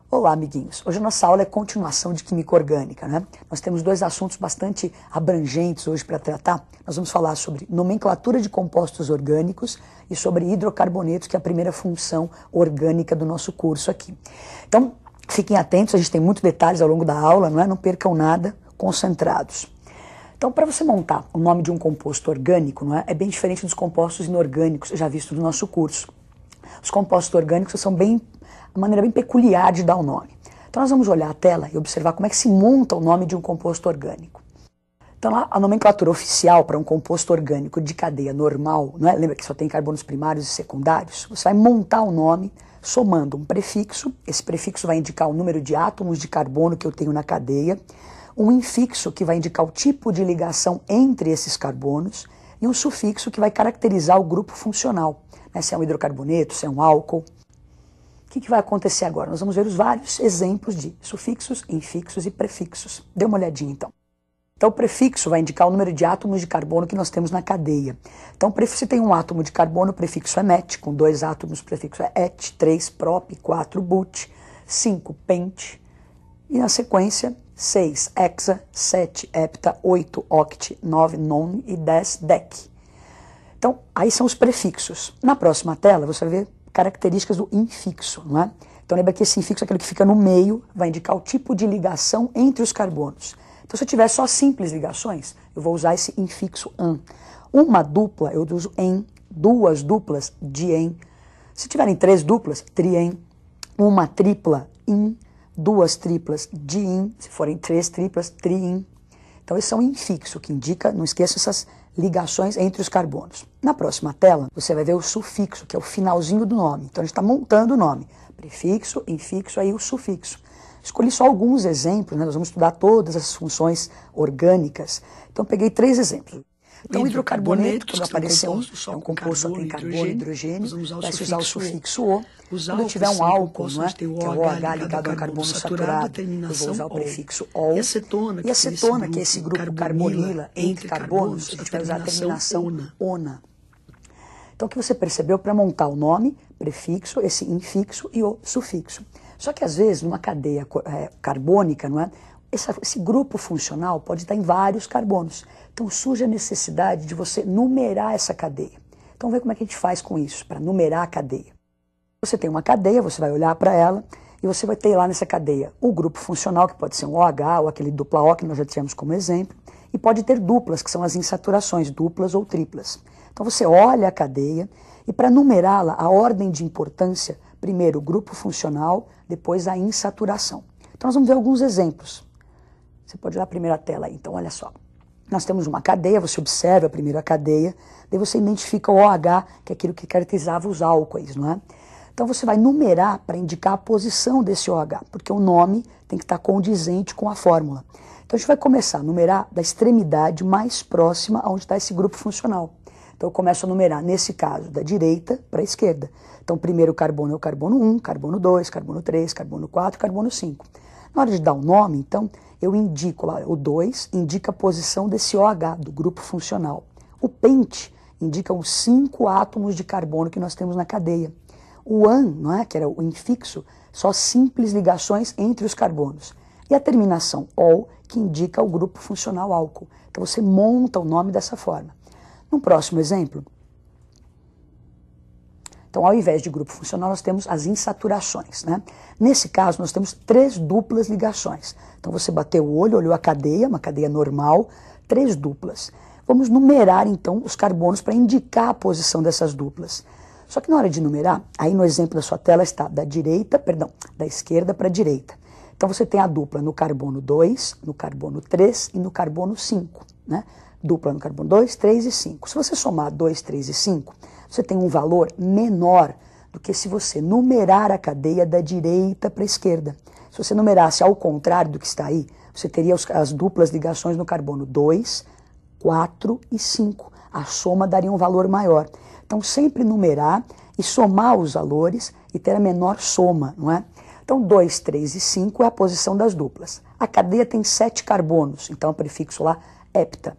Olá, amiguinhos. Hoje a nossa aula é continuação de química orgânica, né? Nós temos dois assuntos bastante abrangentes hoje para tratar. Nós vamos falar sobre nomenclatura de compostos orgânicos e sobre hidrocarbonetos, que é a primeira função orgânica do nosso curso aqui. Então, fiquem atentos, a gente tem muitos detalhes ao longo da aula, não é? Não percam nada, concentrados. Então, para você montar o nome de um composto orgânico, não é? É bem diferente dos compostos inorgânicos já vistos no nosso curso. Os compostos orgânicos são uma maneira bem peculiar de dar o nome. Então nós vamos olhar a tela e observar como é que se monta o nome de um composto orgânico. Então lá, a nomenclatura oficial para um composto orgânico de cadeia normal, não é? Lembra que só tem carbonos primários e secundários? Você vai montar o nome somando um prefixo, esse prefixo vai indicar o número de átomos de carbono que eu tenho na cadeia, um infixo que vai indicar o tipo de ligação entre esses carbonos e um sufixo que vai caracterizar o grupo funcional, né? Se é um hidrocarboneto, se é um álcool. O que vai acontecer agora? Nós vamos ver os vários exemplos de sufixos, infixos e prefixos. Dê uma olhadinha então. Então o prefixo vai indicar o número de átomos de carbono que nós temos na cadeia. Então se tem um átomo de carbono, o prefixo é met, com 2 átomos, o prefixo é et, 3 prop, 4 but, 5 pent, e na sequência 6 hexa, 7 hepta, 8 oct, 9 non e 10 dec. Então aí são os prefixos. Na próxima tela você vai ver características do infixo, não é? Então lembra que esse infixo é aquele que fica no meio, vai indicar o tipo de ligação entre os carbonos. Então se eu tiver só simples ligações, eu vou usar esse infixo an. Uma dupla eu uso en, duas duplas dien. Se tiverem 3 duplas, trien. Uma tripla in, 2 triplas dien. Se forem 3 triplas, trien. Então esse é um infixo que indica, não esqueça essas ligações entre os carbonos. Na próxima tela, você vai ver o sufixo, que é o finalzinho do nome. Então a gente está montando o nome. Prefixo, infixo, aí o sufixo. Escolhi só alguns exemplos, né? Nós vamos estudar todas as funções orgânicas. Então peguei 3 exemplos. Então o hidrocarboneto, quando aparecer é um composto que tem carbono e hidrogênio, vai se usar o sufixo O. Quando eu tiver um álcool, não é? Que é o OH ligado ao carbono saturado, eu vou usar o prefixo OL. E acetona, que é esse grupo carbonila entre carbonos, a gente vai usar a terminação ONA. Então o que você percebeu para montar o nome, prefixo, esse infixo e o sufixo. Só que às vezes numa cadeia carbônica, não é? Esse grupo funcional pode estar em vários carbonos. Então surge a necessidade de você numerar essa cadeia. Então vamos ver como é que a gente faz com isso, para numerar a cadeia. Você tem uma cadeia, você vai olhar para ela e você vai ter lá nessa cadeia o grupo funcional, que pode ser um OH ou aquele dupla O que nós já tivemos como exemplo, e pode ter duplas, que são as insaturações, duplas ou triplas. Então você olha a cadeia e para numerá-la, a ordem de importância, primeiro o grupo funcional, depois a insaturação. Então nós vamos ver alguns exemplos. Você pode olhar a primeira tela aí, então olha só. Nós temos uma cadeia, você observa primeiro a cadeia, daí você identifica o OH, que é aquilo que caracterizava os álcoois, não é? Então você vai numerar para indicar a posição desse OH, porque o nome tem que estar condizente com a fórmula. Então a gente vai começar a numerar da extremidade mais próxima aonde está esse grupo funcional. Então eu começo a numerar, nesse caso, da direita para a esquerda. Então o primeiro carbono é o carbono 1, carbono 2, carbono 3, carbono 4, carbono 5. Na hora de dar o nome, então, eu indico lá, o 2 indica a posição desse OH, do grupo funcional. O pent indica os 5 átomos de carbono que nós temos na cadeia. O an, não é, que era o infixo, só simples ligações entre os carbonos. E a terminação ol, que indica o grupo funcional álcool. Então você monta o nome dessa forma. No próximo exemplo, então ao invés de grupo funcional nós temos as insaturações, né? Nesse caso nós temos 3 duplas ligações. Então você bateu o olho, olhou a cadeia, uma cadeia normal, 3 duplas. Vamos numerar então os carbonos para indicar a posição dessas duplas. Só que na hora de numerar, aí no exemplo da sua tela está da esquerda para a direita. Então você tem a dupla no carbono 2, no carbono 3 e no carbono 5, né? Dupla no carbono 2, 3 e 5. Se você somar 2, 3 e 5, você tem um valor menor do que se você numerar a cadeia da direita para a esquerda. Se você numerasse ao contrário do que está aí, você teria as duplas ligações no carbono 2, 4 e 5. A soma daria um valor maior. Então sempre numerar e somar os valores e ter a menor soma, não é? Então 2, 3 e 5 é a posição das duplas. A cadeia tem 7 carbonos, então o prefixo lá hepta.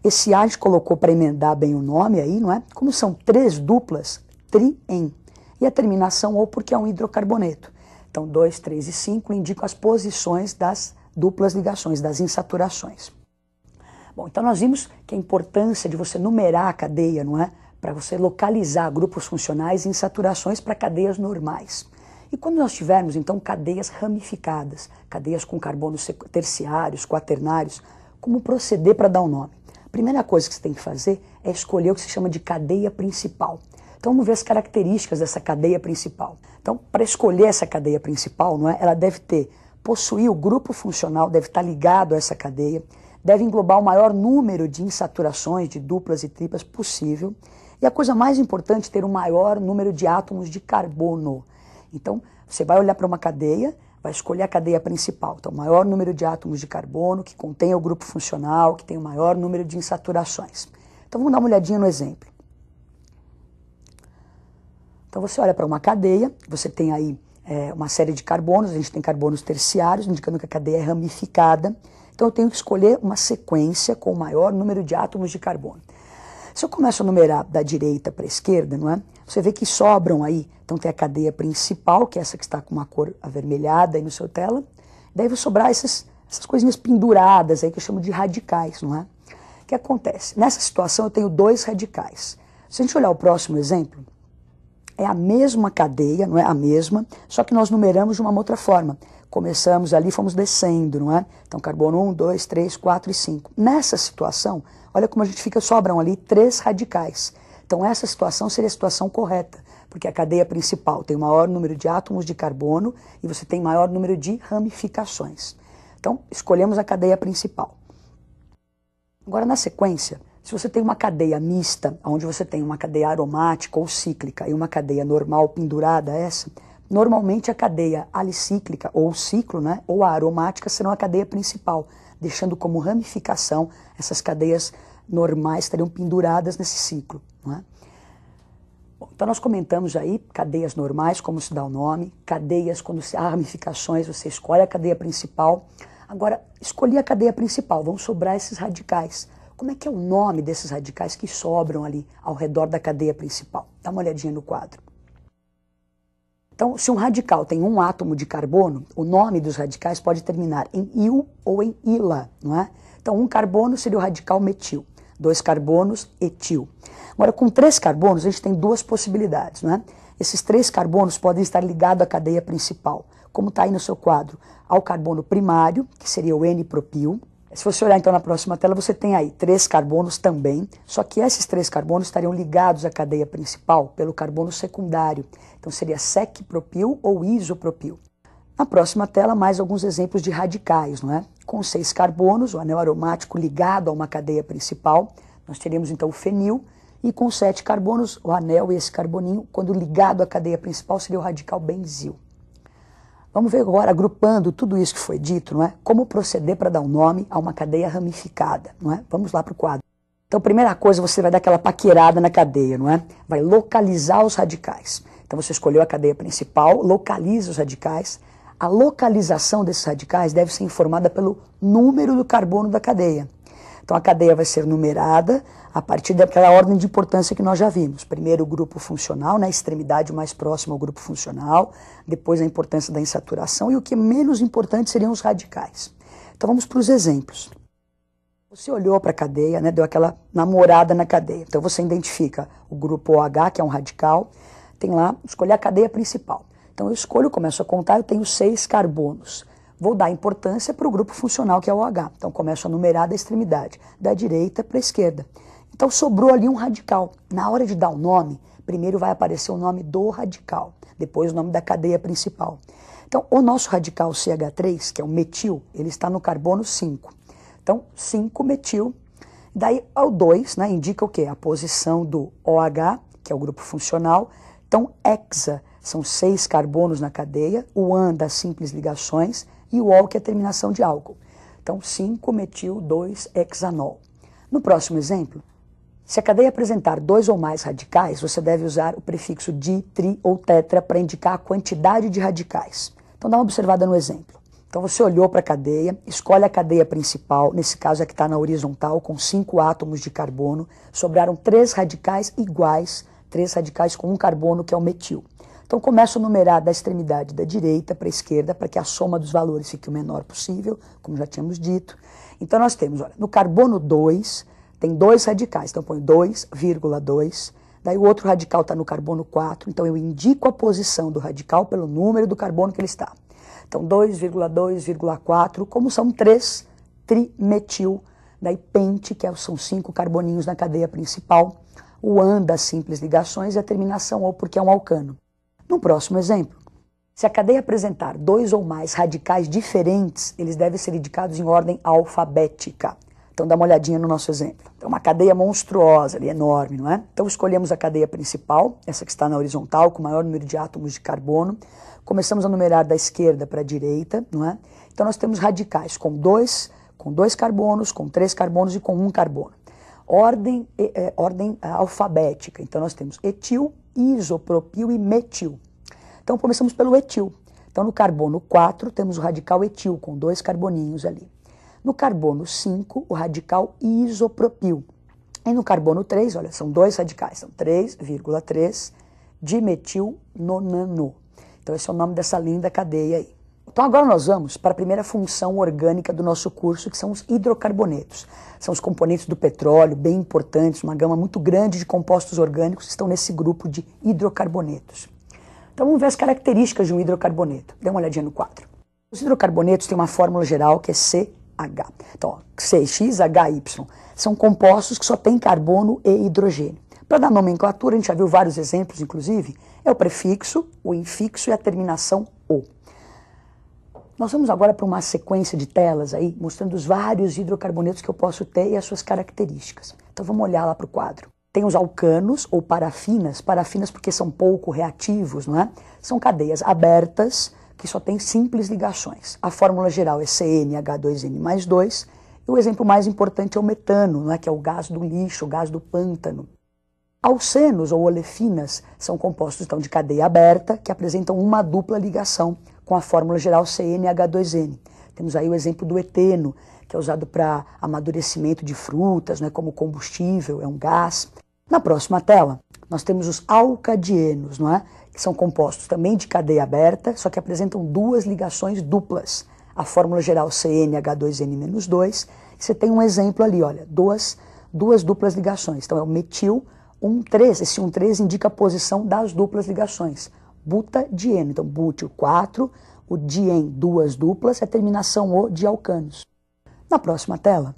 Esse A a gente colocou para emendar bem o nome aí, não é? Como são 3 duplas, trien. E a terminação ou porque é um hidrocarboneto. Então, 2, 3 e 5 indicam as posições das duplas ligações, das insaturações. Bom, então nós vimos que a importância de você numerar a cadeia, não é? Para você localizar grupos funcionais e insaturações para cadeias normais. E quando nós tivermos, então, cadeias ramificadas, cadeias com carbonos terciários, quaternários, como proceder para dar um nome? A primeira coisa que você tem que fazer é escolher o que se chama de cadeia principal. Então vamos ver as características dessa cadeia principal. Então, para escolher essa cadeia principal, não é? Ela deve possuir o grupo funcional, deve estar ligado a essa cadeia, deve englobar o maior número de insaturações, de duplas e triplas possível, e a coisa mais importante, ter o maior número de átomos de carbono. Então, você vai olhar para uma cadeia, vai escolher a cadeia principal. Então, o maior número de átomos de carbono, que contém o grupo funcional, que tem o maior número de insaturações. Então, vamos dar uma olhadinha no exemplo. Então, você olha para uma cadeia, você tem aí uma série de carbonos, a gente tem carbonos terciários, indicando que a cadeia é ramificada. Então, eu tenho que escolher uma sequência com o maior número de átomos de carbono. Se eu começo a numerar da direita para a esquerda, não é? Você vê que sobram aí, então tem a cadeia principal, que é essa que está com uma cor avermelhada aí no seu tela, daí vai sobrar essas coisinhas penduradas aí que eu chamo de radicais, não é? O que acontece? Nessa situação eu tenho 2 radicais. Se a gente olhar o próximo exemplo, é a mesma cadeia, não é a mesma, só que nós numeramos de uma outra forma. Começamos ali, fomos descendo, não é? Então carbono 1, 2, 3, 4 e 5. Nessa situação, olha como a gente sobram ali 3 radicais. Então essa situação seria a situação correta, porque a cadeia principal tem o maior número de átomos de carbono e você tem maior número de ramificações. Então escolhemos a cadeia principal. Agora na sequência, se você tem uma cadeia mista, onde você tem uma cadeia aromática ou cíclica e uma cadeia normal pendurada a essa, normalmente a cadeia alicíclica ou ciclo, né, ou a aromática serão a cadeia principal, deixando como ramificação essas cadeias normais estariam penduradas nesse ciclo. Não é? Bom, então nós comentamos aí cadeias normais, como se dá o nome, cadeias, quando há ramificações, você escolhe a cadeia principal. Agora, escolhi a cadeia principal, vão sobrar esses radicais. Como é que é o nome desses radicais que sobram ali ao redor da cadeia principal? Dá uma olhadinha no quadro. Então, se um radical tem um átomo de carbono, o nome dos radicais pode terminar em il ou em ila, não é? Então, um carbono seria o radical metil, 2 carbonos, etil. Agora, com 3 carbonos, a gente tem 2 possibilidades, não é? Esses 3 carbonos podem estar ligados à cadeia principal, como está aí no seu quadro, ao carbono primário, que seria o N-propil. Se você olhar então na próxima tela, você tem aí 3 carbonos também, só que esses 3 carbonos estariam ligados à cadeia principal pelo carbono secundário. Então seria sec-propil ou isopropil. Na próxima tela, mais alguns exemplos de radicais, não é? Com 6 carbonos, o anel aromático ligado a uma cadeia principal, nós teríamos então o fenil, e com 7 carbonos, o anel e esse carboninho, quando ligado à cadeia principal, seria o radical benzil. Vamos ver agora, agrupando tudo isso que foi dito, não é? Como proceder para dar um nome a uma cadeia ramificada, não é? Vamos lá para o quadro. Então, primeira coisa, você vai dar aquela paquerada na cadeia, não é? Vai localizar os radicais. Então, você escolheu a cadeia principal, localiza os radicais. A localização desses radicais deve ser informada pelo número do carbono da cadeia. Então, a cadeia vai ser numerada a partir daquela ordem de importância que nós já vimos. Primeiro o grupo funcional, na extremidade mais próxima ao grupo funcional, depois a importância da insaturação e o que é menos importante seriam os radicais. Então vamos para os exemplos. Você olhou para a cadeia, né, deu aquela namorada na cadeia. Então você identifica o grupo OH, que é um radical, tem lá, escolher a cadeia principal. Então eu escolho, começo a contar, eu tenho 6 carbonos. Vou dar importância para o grupo funcional, que é o OH. Então começo a numerar da extremidade, da direita para a esquerda. Então sobrou ali um radical. Na hora de dar o nome, primeiro vai aparecer o nome do radical, depois o nome da cadeia principal. Então o nosso radical CH3, que é o metil, ele está no carbono 5. Então 5-metil, daí o 2, né, indica o quê? A posição do OH, que é o grupo funcional. Então hexa, são 6 carbonos na cadeia, o AN das simples ligações e o ol, que é a terminação de álcool. Então 5-metil-2-hexanol. No próximo exemplo, se a cadeia apresentar 2 ou mais radicais, você deve usar o prefixo di, tri ou tetra para indicar a quantidade de radicais. Então dá uma observada no exemplo. Então você olhou para a cadeia, escolhe a cadeia principal, nesse caso é que está na horizontal, com 5 átomos de carbono, sobraram 3 radicais iguais, 3 radicais com um carbono, que é o metil. Então começo a numerar da extremidade da direita para a esquerda, para que a soma dos valores fique o menor possível, como já tínhamos dito. Então nós temos, olha, no carbono 2, tem 2 radicais, então eu ponho 2,2, daí o outro radical está no carbono 4, então eu indico a posição do radical pelo número do carbono que ele está. Então 2,2,4, como são 3 trimetil, daí pente, que são 5 carboninhos na cadeia principal, o AN das simples ligações e a terminação OU porque é um alcano. No próximo exemplo, se a cadeia apresentar 2 ou mais radicais diferentes, eles devem ser indicados em ordem alfabética. Então dá uma olhadinha no nosso exemplo. Então uma cadeia monstruosa ali, enorme, não é? Então escolhemos a cadeia principal, essa que está na horizontal, com o maior número de átomos de carbono. Começamos a numerar da esquerda para a direita, não é? Então nós temos radicais com 2 carbonos, com 3 carbonos e com 1 carbono. Ordem alfabética. Então nós temos etil, isopropil e metil. Então começamos pelo etil. Então no carbono 4 temos o radical etil com 2 carboninhos ali. No carbono 5, o radical isopropil. E no carbono 3, olha, são 2 radicais, são 3,3 dimetil nonano. Então esse é o nome dessa linda cadeia aí. Então agora nós vamos para a primeira função orgânica do nosso curso, que são os hidrocarbonetos. São os componentes do petróleo, bem importantes, uma gama muito grande de compostos orgânicos que estão nesse grupo de hidrocarbonetos. Então vamos ver as características de um hidrocarboneto. Dê uma olhadinha no quadro. Os hidrocarbonetos têm uma fórmula geral que é CH. Então, ó, CXHY são compostos que só têm carbono e hidrogênio. Para dar nomenclatura, a gente já viu vários exemplos, inclusive, é o prefixo, o infixo e a terminação O. Nós vamos agora para uma sequência de telas aí, mostrando os vários hidrocarbonetos que eu posso ter e as suas características. Então vamos olhar lá para o quadro. Tem os alcanos ou parafinas porque são pouco reativos, não é? São cadeias abertas que só têm simples ligações. A fórmula geral é CnH2n mais 2 e o exemplo mais importante é o metano, não é? Que é o gás do lixo, o gás do pântano. Alcenos ou olefinas são compostos então, de cadeia aberta que apresentam uma dupla ligação com a fórmula geral CnH2n. Temos aí o exemplo do eteno, que é usado para amadurecimento de frutas, né, como combustível, é um gás. Na próxima tela, nós temos os alcadienos, não é? Que são compostos também de cadeia aberta, só que apresentam 2 ligações duplas. A fórmula geral CnH2n-2, você tem um exemplo ali, olha, duas duplas ligações. Então é o metil 1,3, esse 1,3 indica a posição das duplas ligações. Butadieno, então bútil 4, o dien 2 duplas, a terminação O de alcanos. Na próxima tela,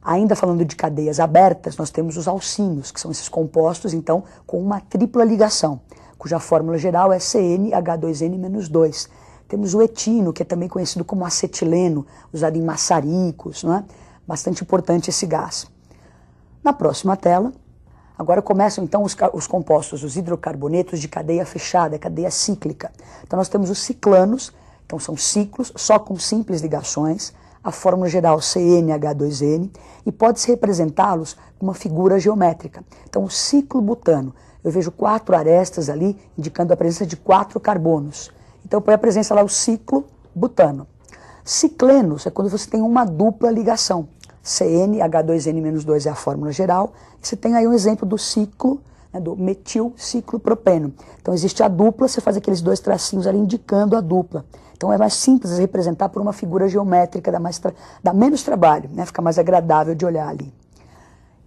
ainda falando de cadeias abertas, nós temos os alcinos, que são esses compostos, então, com uma tripla ligação, cuja fórmula geral é CnH2n-2. Temos o etino, que é também conhecido como acetileno, usado em maçaricos, não é? Bastante importante esse gás. Na próxima tela, agora começam então os compostos, os hidrocarbonetos de cadeia fechada, cadeia cíclica. Então nós temos os ciclanos, então são ciclos, só com simples ligações, a fórmula geral CnH2n, e pode-se representá-los com uma figura geométrica. Então o ciclo butano, eu vejo 4 arestas ali, indicando a presença de 4 carbonos. Então põe a presença lá o ciclo butano. Ciclenos é quando você tem uma dupla ligação. CnH2n-2 é a fórmula geral. Você tem aí um exemplo do ciclo, né, do metilciclopropeno. Então existe a dupla, você faz aqueles 2 tracinhos ali indicando a dupla. Então é mais simples de representar por uma figura geométrica, dá menos trabalho, né, fica mais agradável de olhar ali.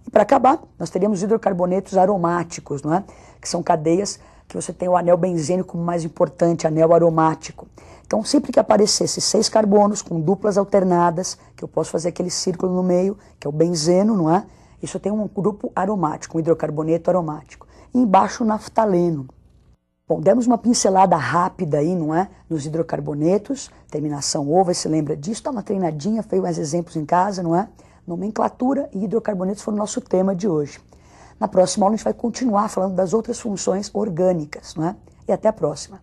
E para acabar, nós teríamos hidrocarbonetos aromáticos, não é? Que são cadeias que você tem o anel benzênico como mais importante, anel aromático. Então, sempre que aparecesse 6 carbonos com duplas alternadas, que eu posso fazer aquele círculo no meio, que é o benzeno, não é? Isso tem um grupo aromático, um hidrocarboneto aromático. E embaixo o naftaleno. Bom, demos uma pincelada rápida aí, não é? Nos hidrocarbonetos, terminação O, você se lembra disso? Dá uma treinadinha, fez mais exemplos em casa, não é? Nomenclatura e hidrocarbonetos foram o nosso tema de hoje. Na próxima aula a gente vai continuar falando das outras funções orgânicas, não é? E até a próxima.